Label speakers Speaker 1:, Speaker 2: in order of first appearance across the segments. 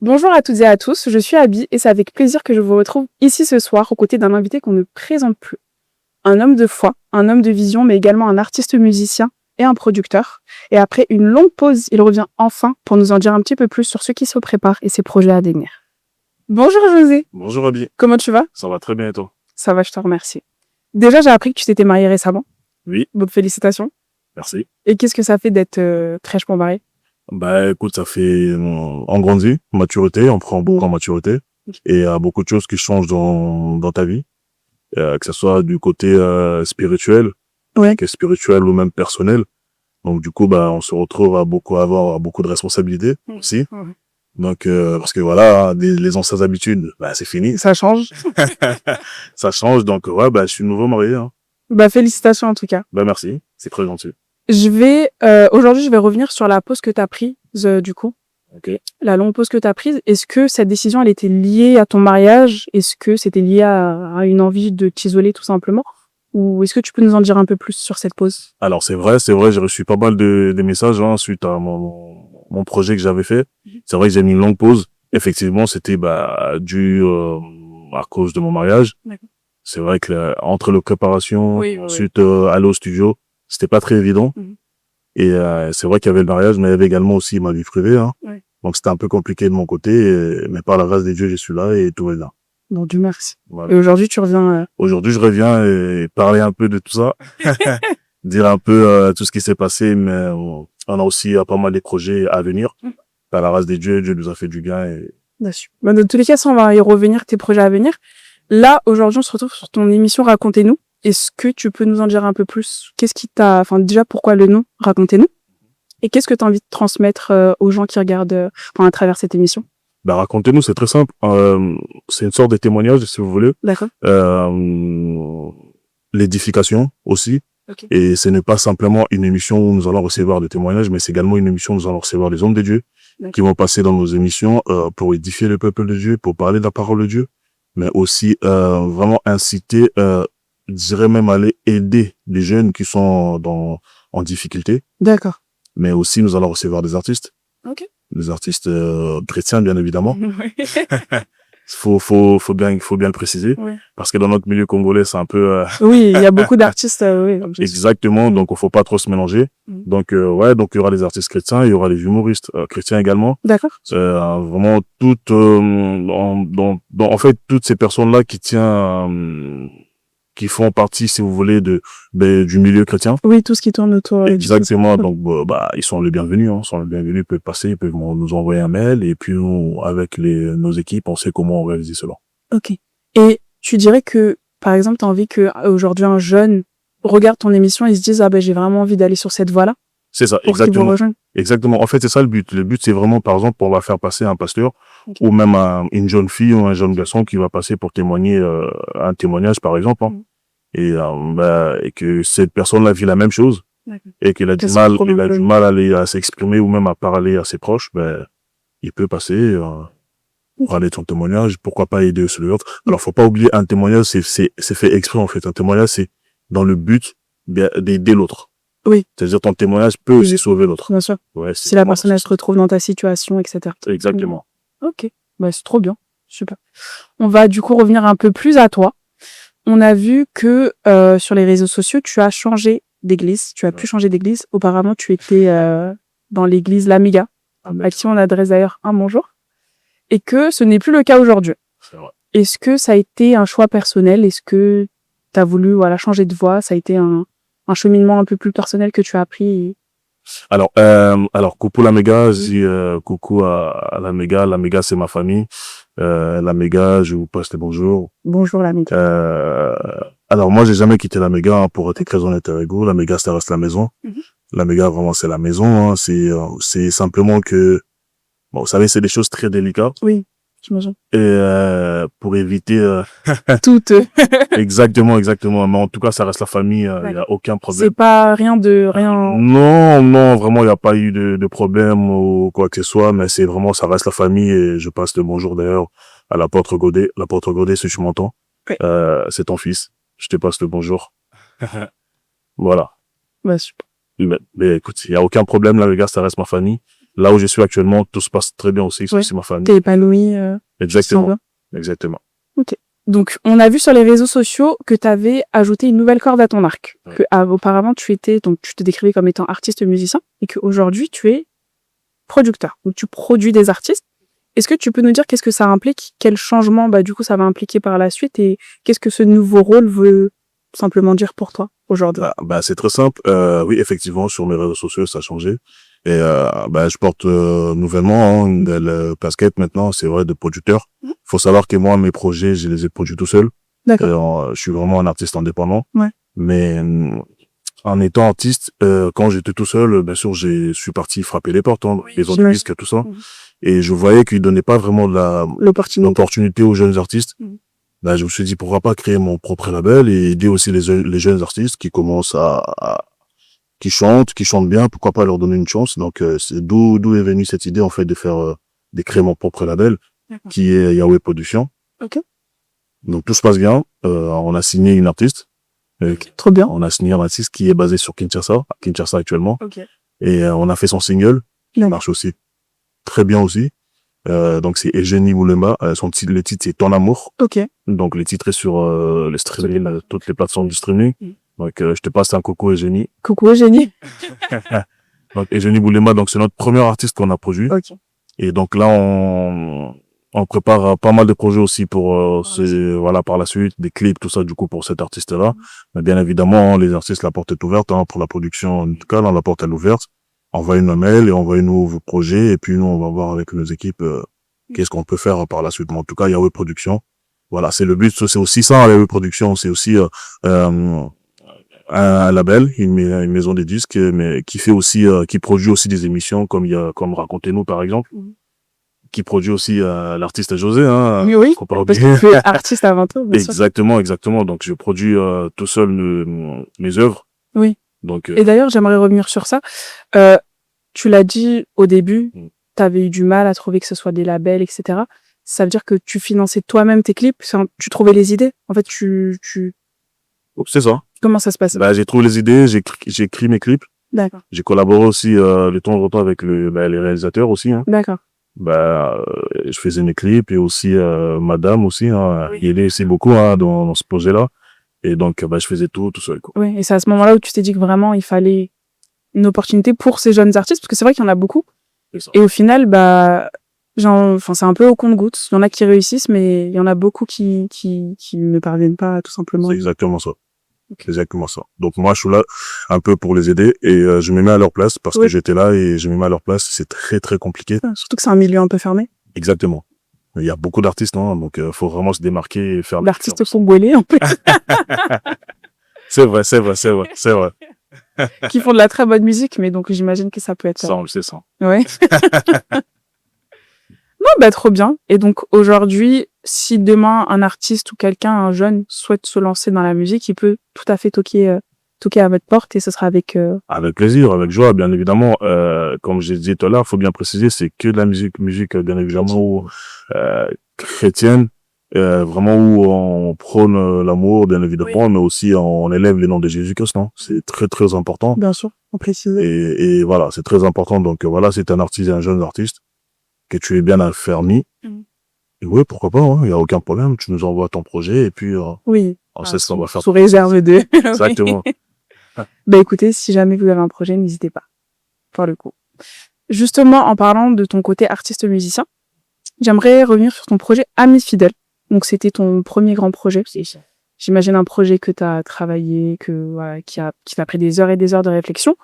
Speaker 1: Bonjour à toutes et à tous, je suis Abby et c'est avec plaisir que je vous retrouve ici ce soir aux côtés d'un invité qu'on ne présente plus. Un homme de foi, un homme de vision, mais également un artiste musicien et un producteur. Et après une longue pause, il revient enfin pour nous en dire un petit peu plus sur ce qui se prépare et ses projets à venir. Bonjour José.
Speaker 2: Bonjour Abby.
Speaker 1: Comment tu vas?
Speaker 2: Ça va très bien et toi?
Speaker 1: Ça va, je te remercie. Déjà, j'ai appris que tu t'étais marié récemment.
Speaker 2: Oui.
Speaker 1: Donc félicitations.
Speaker 2: Merci.
Speaker 1: Et qu'est-ce que ça fait d'être fraîchement marié?
Speaker 2: Bah écoute, ça fait on grandit, maturité, on prend beaucoup en maturité et il y a beaucoup de choses qui changent dans ta vie, que ce soit du côté spirituel, que spirituel ou même personnel. Donc du coup on se retrouve à avoir beaucoup de responsabilités aussi. Donc parce que voilà, les anciennes habitudes, c'est fini.
Speaker 1: Ça change.
Speaker 2: Ça change, donc je suis nouveau marié. Hein.
Speaker 1: Félicitations en tout cas.
Speaker 2: Merci, c'est très gentil.
Speaker 1: Aujourd'hui, je vais revenir sur la pause que tu as prise, du coup.
Speaker 2: Ok.
Speaker 1: La longue pause que tu as prise. Est-ce que cette décision, elle était liée à ton mariage? Est-ce que c'était lié à une envie de t'isoler, tout simplement? Ou est-ce que tu peux nous en dire un peu plus sur cette pause?
Speaker 2: Alors, c'est vrai, j'ai reçu pas mal de messages, suite à mon projet que j'avais fait. C'est vrai que j'ai mis une longue pause. Effectivement, c'était, dû, à cause de mon mariage.
Speaker 1: D'accord.
Speaker 2: C'est vrai que, entre les préparations, ensuite,
Speaker 1: oui.
Speaker 2: aller au studio, c'était pas très évident. Et, c'est vrai qu'il y avait le mariage, mais il y avait également aussi ma vie privée,
Speaker 1: Oui.
Speaker 2: Donc, c'était un peu compliqué de mon côté, mais par la grâce des dieux, je suis là et tout va bien.
Speaker 1: Bon, Dieu merci.
Speaker 2: Voilà.
Speaker 1: Et aujourd'hui, tu reviens...
Speaker 2: Aujourd'hui, je reviens et parler un peu de tout ça. Dire un peu tout ce qui s'est passé, mais on a aussi pas mal de projets à venir. Par la grâce des dieux, Dieu nous a fait du bien. Et...
Speaker 1: Dans tous les cas, ça, on va y revenir, tes projets à venir. Là, aujourd'hui, on se retrouve sur ton émission Racontez-nous. Est-ce que tu peux nous en dire un peu plus? Qu'est-ce qui t'a... Enfin, déjà, pourquoi le nom Racontez-nous? Et qu'est-ce que tu as envie de transmettre aux gens qui regardent à travers cette émission?
Speaker 2: Racontez-nous, c'est très simple. C'est une sorte de témoignage, si vous voulez.
Speaker 1: D'accord.
Speaker 2: L'édification aussi.
Speaker 1: Okay.
Speaker 2: Et ce n'est pas simplement une émission où nous allons recevoir des témoignages, mais c'est également une émission où nous allons recevoir des hommes de Dieu qui vont passer dans nos émissions pour édifier le peuple de Dieu, pour parler de la parole de Dieu, mais aussi vraiment inciter, je dirais même aller aider les jeunes qui sont en difficulté.
Speaker 1: D'accord.
Speaker 2: Mais aussi nous allons recevoir des artistes.
Speaker 1: Ok.
Speaker 2: Des artistes chrétiens, bien évidemment.
Speaker 1: Oui.
Speaker 2: faut bien le préciser.
Speaker 1: Oui.
Speaker 2: Parce que dans notre milieu congolais, c'est un peu...
Speaker 1: Oui, il y a beaucoup d'artistes, oui.
Speaker 2: Exactement, donc il faut pas trop se mélanger. Donc, donc il y aura des artistes chrétiens, il y aura des humoristes chrétiens également.
Speaker 1: D'accord.
Speaker 2: Vraiment, en fait, toutes ces personnes-là qui font partie, si vous voulez, du milieu chrétien.
Speaker 1: Oui, tout ce qui tourne autour.
Speaker 2: Exactement. Donc, ils sont les bienvenus, ils peuvent passer, ils peuvent nous envoyer un mail, et puis nous, avec nos équipes, on sait comment réaliser cela.
Speaker 1: Ok. Et tu dirais que, par exemple, t'as envie que, aujourd'hui, un jeune regarde ton émission et se dise, j'ai vraiment envie d'aller sur cette voie-là?
Speaker 2: C'est ça, exactement. Exactement. En fait, c'est ça le but. Le but, c'est vraiment, par exemple, on va faire passer un pasteur, ou même une jeune fille ou un jeune garçon qui va passer pour témoigner, un témoignage, par exemple, et que cette personne-là vit la même chose, et qu'il a du mal à s'exprimer ou même à parler à ses proches, il peut passer, parler de son témoignage, pourquoi pas aider aussi l'autre. Alors, faut pas oublier, un témoignage, c'est fait exprès, en fait. Un témoignage, c'est dans le but d'aider l'autre.
Speaker 1: Oui.
Speaker 2: C'est-à-dire, ton témoignage peut aussi sauver l'autre.
Speaker 1: Bien sûr.
Speaker 2: Ouais,
Speaker 1: si la personne, elle se retrouve dans ta situation, etc.
Speaker 2: Exactement.
Speaker 1: Ok. C'est trop bien. Super. On va, du coup, revenir un peu plus à toi. On a vu que, sur les réseaux sociaux, tu as changé d'église. Tu as pu changer d'église. Auparavant, tu étais, dans l'église L'Amiga, à qui on adresse d'ailleurs un bonjour. Et que ce n'est plus le cas aujourd'hui.
Speaker 2: C'est vrai.
Speaker 1: Est-ce que ça a été un choix personnel? Est-ce que tu as voulu, changer de voie? Ça a été un cheminement un peu plus personnel que tu as appris?
Speaker 2: Alors, coucou l'Amiga, coucou à l'Amiga. L'Amiga, c'est ma famille. L'Amiga, je vous passe les bonjours.
Speaker 1: Bonjour l'Amiga.
Speaker 2: Alors, moi, j'ai jamais quitté l'Amiga, pour être très honnête avec vous. L'Amiga, ça reste la maison. L'Amiga, vraiment, c'est la maison. C'est simplement que, vous savez, c'est des choses très délicates.
Speaker 1: Oui, j'imagine.
Speaker 2: Et pour éviter...
Speaker 1: Toutes.
Speaker 2: Exactement. Mais en tout cas, ça reste la famille. Il y a aucun problème.
Speaker 1: C'est pas rien.
Speaker 2: Non, vraiment, il n'y a pas eu de problème ou quoi que ce soit. Mais c'est vraiment, ça reste la famille. Et je passe le bonjour d'ailleurs à l'apôtre Godet. L'apôtre Godet, si tu m'entends.
Speaker 1: Oui.
Speaker 2: C'est ton fils. Je te passe le bonjour. Voilà.
Speaker 1: Super.
Speaker 2: Mais écoute, il n'y a aucun problème là, les gars. Ça reste ma famille. là où je suis actuellement, tout se passe très bien aussi, c'est ma famille.
Speaker 1: T'es épanoui.
Speaker 2: Exactement. Exactement.
Speaker 1: Ok. Donc, on a vu sur les réseaux sociaux que tu avais ajouté une nouvelle corde à ton arc. Que auparavant, tu te décrivais comme étant artiste musicien et qu'aujourd'hui, tu es producteur. Donc, tu produis des artistes. Est-ce que tu peux nous dire qu'est-ce que ça implique, quel changement, du coup, ça va impliquer par la suite et qu'est-ce que ce nouveau rôle veut simplement dire pour toi aujourd'hui?
Speaker 2: C'est très simple. Oui, effectivement, sur mes réseaux sociaux, ça a changé. Et je porte nouvellement une nouvelle casquette maintenant, c'est vrai, de producteur. Faut savoir que moi, mes projets, je les ai produits tout seul.
Speaker 1: D'accord.
Speaker 2: Je suis vraiment un artiste indépendant.
Speaker 1: Ouais.
Speaker 2: Mais en étant artiste, quand j'étais tout seul, bien sûr, je suis parti frapper les portes, les autres disques, tout ça. Et je voyais qu'ils donnaient pas vraiment l'opportunité aux jeunes artistes. Je me suis dit, pourquoi pas créer mon propre label et aider aussi les jeunes artistes qui commencent qui chantent bien, pourquoi pas leur donner une chance. Donc, c'est d'où est venue cette idée, en fait, de créer mon propre label, qui est Yahweh Production.
Speaker 1: Ok.
Speaker 2: Donc, tout se passe bien. On a signé une artiste.
Speaker 1: Trop bien.
Speaker 2: On a signé un artiste qui est basé sur Kinshasa actuellement.
Speaker 1: Okay.
Speaker 2: Et on a fait son single, qui marche aussi très bien aussi. Donc c'est Eugénie Moulemba, le titre c'est Ton Amour.
Speaker 1: Ok.
Speaker 2: Donc le titre est sur les streaming, toutes les plateformes de streaming. Donc je te passe un coucou Eugénie.
Speaker 1: Coucou Eugénie.
Speaker 2: Donc Eugénie Moulemba, donc c'est notre premier artiste qu'on a produit.
Speaker 1: Ok.
Speaker 2: Et donc là on prépare pas mal de projets aussi pour par la suite, des clips, tout ça du coup pour cet artiste-là. Mais bien évidemment, les artistes, la porte est ouverte pour la production. En tout cas, la porte est ouverte. Envoyez-nous un mail et envoyez-nous vos projets et puis nous on va voir avec nos équipes qu'est-ce qu'on peut faire par la suite. Mais en tout cas, Yahweh Production. Voilà, c'est le but, c'est aussi ça, Yahweh Production, c'est aussi un label, une maison des disques, mais qui fait aussi, qui produit aussi des émissions comme Racontez-nous par exemple, qui produit aussi l'artiste José,
Speaker 1: oui, parce que tu es artiste avant tout.
Speaker 2: Exactement. Donc je produis tout seul mes œuvres.
Speaker 1: Oui.
Speaker 2: Donc,
Speaker 1: et d'ailleurs, j'aimerais revenir sur ça. Tu l'as dit au début, tu avais eu du mal à trouver que ce soit des labels, etc. Ça veut dire que tu finançais toi-même tes clips, tu trouvais les idées. En fait,
Speaker 2: C'est ça.
Speaker 1: Comment ça se passe?
Speaker 2: J'ai trouvé les idées, j'ai écrit mes clips.
Speaker 1: D'accord.
Speaker 2: J'ai collaboré aussi de temps en temps avec les réalisateurs aussi.
Speaker 1: D'accord.
Speaker 2: Je faisais mes clips et aussi madame aussi, qui aidait aussi beaucoup dans ce projet-là. Et donc, je faisais tout seul, quoi.
Speaker 1: Oui, et c'est à ce moment-là où tu t'es dit que vraiment, il fallait une opportunité pour ces jeunes artistes, parce que c'est vrai qu'il y en a beaucoup. Et au final, c'est un peu au compte-gouttes. Il y en a qui réussissent, mais il y en a beaucoup qui ne parviennent pas, tout simplement.
Speaker 2: C'est exactement ça. Okay. Exactement ça. Donc moi, je suis là un peu pour les aider et je me mets à leur place parce que j'étais là et je me mets à leur place. C'est très, très compliqué.
Speaker 1: Surtout que c'est un milieu un peu fermé.
Speaker 2: Exactement. Il y a beaucoup d'artistes, donc faut vraiment se démarquer et faire.
Speaker 1: L'artiste congolais, en plus.
Speaker 2: C'est vrai.
Speaker 1: Qui font de la très bonne musique, mais donc j'imagine que ça peut être.
Speaker 2: Ça, on le sait ça.
Speaker 1: Ouais. Non, trop bien. Et donc aujourd'hui, si demain un artiste ou un jeune souhaite se lancer dans la musique, il peut tout à fait toquer à votre porte et ce sera avec.
Speaker 2: Avec plaisir, avec joie, bien évidemment. Comme j'ai dit tout à l'heure, faut bien préciser, c'est que de la musique bien évidemment chrétienne, vraiment où on prône l'amour, bien évidemment, mais aussi on élève les noms de Jésus-Christ. C'est très très important.
Speaker 1: Bien sûr, on précise.
Speaker 2: Et voilà, c'est très important. Donc voilà, c'est un artiste, un jeune artiste que tu es bien affermi. Et oui, pourquoi pas, il y a aucun problème. Tu nous envoies ton projet et puis on sait ce qu'on va faire.
Speaker 1: Sous réserve de.
Speaker 2: Exactement.
Speaker 1: Écoutez, si jamais vous avez un projet, n'hésitez pas. Pour le coup. Justement, en parlant de ton côté artiste-musicien, j'aimerais revenir sur ton projet Amis Fidèles. Donc, c'était ton premier grand projet. J'imagine un projet que tu as travaillé, qui t'a pris des heures et des heures de réflexion.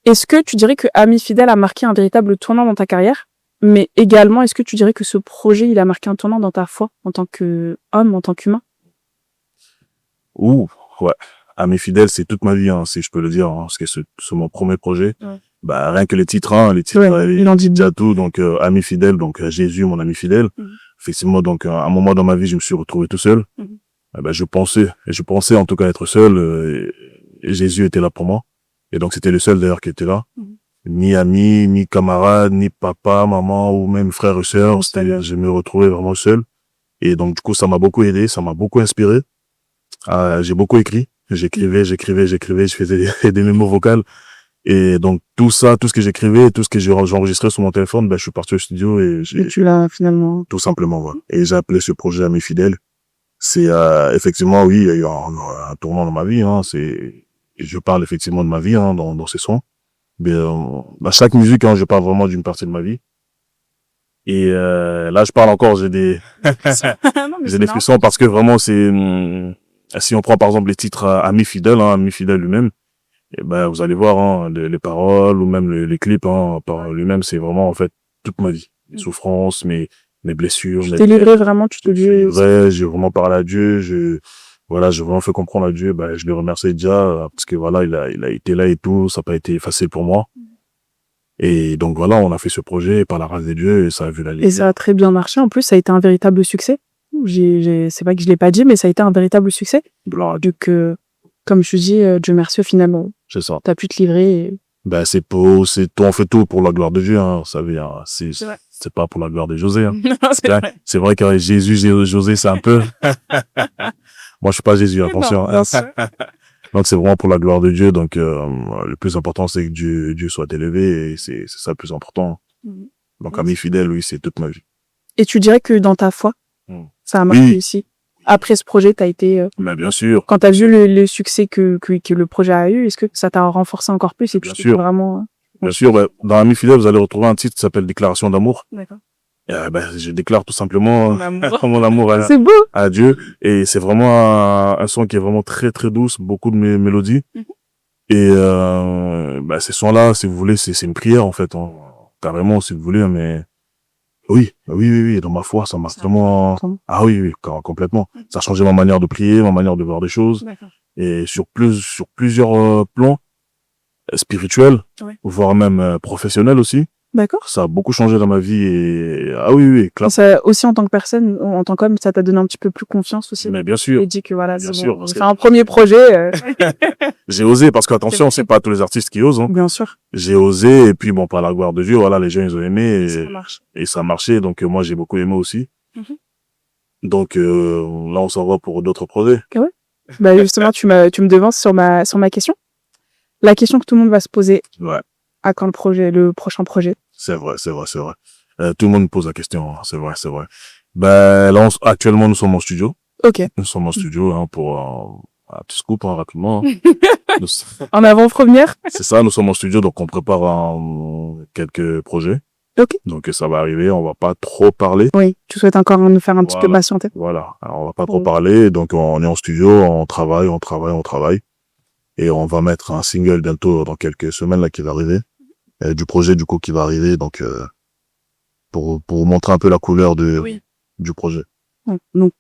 Speaker 1: Est-ce que tu dirais que Amis Fidèles a marqué un véritable tournant dans ta carrière? Mais également, est-ce que tu dirais que ce projet, il a marqué un tournant dans ta foi en tant qu'homme, en tant qu'humain?
Speaker 2: Ouais. Amis Fidèles, c'est toute ma vie, si je peux le dire, parce que c'est mon premier projet. Ouais. Rien que les titres,
Speaker 1: il en dit
Speaker 2: déjà tout. Donc, Amis Fidèles, donc Jésus, mon ami fidèle. Effectivement, donc à un moment dans ma vie, je me suis retrouvé tout seul. Je pensais en tout cas être seul, et Jésus était là pour moi. Et donc, c'était le seul d'ailleurs qui était là. Ni ami, ni camarade, ni papa, maman, ou même frère et sœur. Je me retrouvais vraiment seul. Et donc, du coup, ça m'a beaucoup aidé, ça m'a beaucoup inspiré. J'ai beaucoup écrit. J'écrivais, je faisais des mémos vocales. Et donc, tout ça, tout ce que j'écrivais, tout ce que j'enregistrais sur mon téléphone, je suis parti au studio et
Speaker 1: Et tu l'as finalement.
Speaker 2: tout simplement, voilà. Et j'ai appelé ce projet Amis fidèles. C'est, effectivement, oui, il y a eu un tournant dans ma vie, hein. Je parle effectivement de ma vie, hein, dans ces sons. Mais, chaque musique, hein, je parle vraiment d'une partie de ma vie. Et, là, je parle encore, j'ai des frissons parce que vraiment, si on prend par exemple les titres Amis fidèles, hein, Amis fidèles lui-même, et vous allez voir, hein, les paroles ou même les clips, hein, par lui-même, c'est vraiment, en fait, toute ma vie. Mes souffrances, mes blessures.
Speaker 1: Tu t'es livré vraiment, tu te livré.
Speaker 2: J'ai vraiment parlé à Dieu, j'ai vraiment fait comprendre à Dieu, je le remercie déjà, parce que voilà, il a été là et tout, ça n'a pas été facile pour moi. Et donc voilà, on a fait ce projet par la grâce de Dieu et ça a vu la lumière.
Speaker 1: Et ça a très bien marché. En plus, ça a été un véritable succès. C'est pas que je l'ai pas dit, mais ça a été un véritable succès. Donc, comme je dis, Dieu merci, finalement.
Speaker 2: C'est ça.
Speaker 1: T'as pu te livrer.
Speaker 2: On fait tout pour la gloire de Dieu, hein, ça veut dire, c'est pas pour la gloire de José, hein. C'est vrai que Jésus, José, c'est un peu. Moi, je suis pas Jésus, attention.
Speaker 1: Non, bien sûr.
Speaker 2: Donc, c'est vraiment pour la gloire de Dieu. Donc, le plus important, c'est que Dieu soit élevé et c'est ça le plus important. Donc, Amis fidèles, oui, c'est toute ma vie.
Speaker 1: Et tu dirais que dans ta foi, ça a marché aussi. Après ce projet, t'as été.
Speaker 2: Bien sûr.
Speaker 1: Quand t'as vu le succès que le projet a eu, est-ce que ça t'a renforcé encore plus et
Speaker 2: bien sûr.
Speaker 1: Vraiment.
Speaker 2: Bien sûr. Dans Amis fidèles, vous allez retrouver un titre qui s'appelle Déclaration d'amour.
Speaker 1: D'accord.
Speaker 2: Je déclare tout simplement mon amour
Speaker 1: c'est beau.
Speaker 2: À Dieu. Et c'est vraiment un son qui est vraiment très, très douce, beaucoup de mélodies. Et ces sons-là, si vous voulez, c'est une prière, en fait. Hein. Carrément, si vous voulez, mais oui, dans ma foi, ça m'a vraiment... Ah oui, complètement. Ça a changé ma manière de prier, ma manière de voir des choses. Et sur plusieurs plans spirituels, voire même professionnels aussi.
Speaker 1: D'accord.
Speaker 2: Ça a beaucoup changé dans ma vie et clair.
Speaker 1: Ça aussi en tant que personne, en tant qu'homme, ça t'a donné un petit peu plus confiance aussi.
Speaker 2: Mais bien sûr.
Speaker 1: Et dit que voilà,
Speaker 2: bien sûr,
Speaker 1: c'est un premier projet.
Speaker 2: J'ai osé parce qu'attention, c'est pas tous les artistes qui osent. Hein.
Speaker 1: Bien sûr.
Speaker 2: J'ai osé et puis par la gloire de Dieu, voilà, les gens ils ont aimé
Speaker 1: et
Speaker 2: ça a marché. Donc moi j'ai beaucoup aimé aussi. Donc là on s'en va pour d'autres projets.
Speaker 1: Ah ouais. Justement, tu me devances sur ma question. La question que tout le monde va se poser.
Speaker 2: Ouais.
Speaker 1: À quand le prochain projet?
Speaker 2: C'est vrai. Tout le monde me pose la question, hein. C'est vrai. Là, actuellement, nous sommes en studio.
Speaker 1: Ok.
Speaker 2: Nous sommes en studio, hein, pour un petit scoop, hein, rapidement.
Speaker 1: En avant-première.
Speaker 2: C'est ça, nous sommes en studio, donc on prépare quelques projets.
Speaker 1: Ok.
Speaker 2: Donc ça va arriver, on va pas trop parler.
Speaker 1: Oui, tu souhaites encore nous faire un petit peu patienter.
Speaker 2: Voilà, alors, on va pas trop parler, donc on est en studio, on travaille. Et on va mettre un single bientôt, dans quelques semaines, là, qui va arriver. Du projet, du coup, qui va arriver, donc, pour montrer un peu la couleur du projet.
Speaker 1: Donc,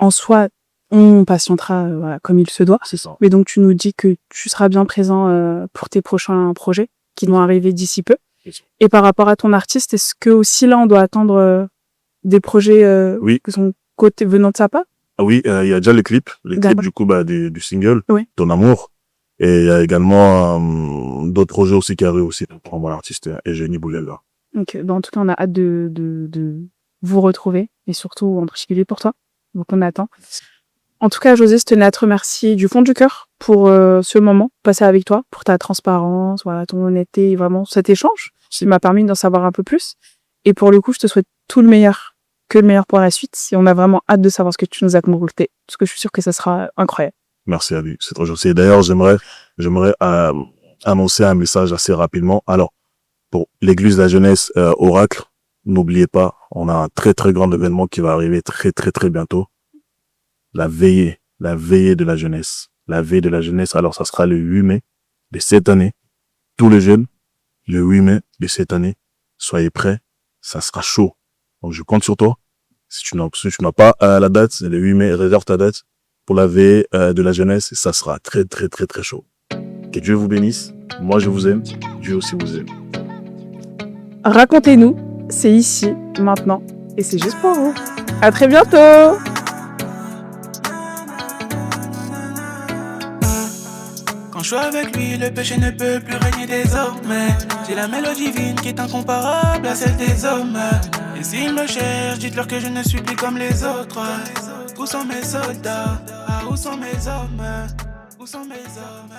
Speaker 1: en soi, on patientera, comme il se doit.
Speaker 2: C'est ça.
Speaker 1: Mais donc, tu nous dis que tu seras bien présent, pour tes prochains projets qui vont arriver d'ici peu. Et par rapport à ton artiste, est-ce que aussi là, on doit attendre, des projets, qui sont venant de sa part?
Speaker 2: Ah oui, il y a déjà les clips du coup, du single, Ton amour. Et il y a également d'autres projets aussi qui arrivent aussi pour mon artiste Eugénie Boulella.
Speaker 1: Ok, en tout cas, on a hâte de vous retrouver et surtout en particulier pour toi. Donc on attend. En tout cas, José, je tenais à te remercier du fond du cœur pour ce moment passé avec toi, pour ta transparence, voilà, ton honnêteté, vraiment cet échange qui m'a permis d'en savoir un peu plus. Et pour le coup, je te souhaite tout le meilleur, que le meilleur pour la suite. Et on a vraiment hâte de savoir ce que tu nous as concocté, parce que je suis sûre que ça sera incroyable.
Speaker 2: Merci à lui, c'est très gentil. D'ailleurs, j'aimerais annoncer un message assez rapidement. Alors, pour l'église de la jeunesse Oracle, n'oubliez pas, on a un très très grand événement qui va arriver très très très bientôt. La veillée de la jeunesse. La veillée de la jeunesse, alors ça sera le 8 mai de cette année. Tous les jeunes, le 8 mai de cette année, soyez prêts, ça sera chaud. Donc je compte sur toi. Si tu n'as pas la date, le 8 mai, réserve ta date. Pour la veille de la jeunesse, ça sera très, très, très, très chaud. Que Dieu vous bénisse. Moi, je vous aime. Dieu aussi vous aime.
Speaker 1: Racontez-nous. C'est ici, maintenant. Et c'est juste pour vous. À très bientôt.
Speaker 3: Quand je suis avec lui, le péché ne peut plus régner désormais. J'ai la mélodie divine qui est incomparable à celle des hommes. Et s'ils me cherchent, dites-leur que je ne suis plus comme les autres. Où sont mes soldats? Où sont mes hommes? Où sont mes hommes?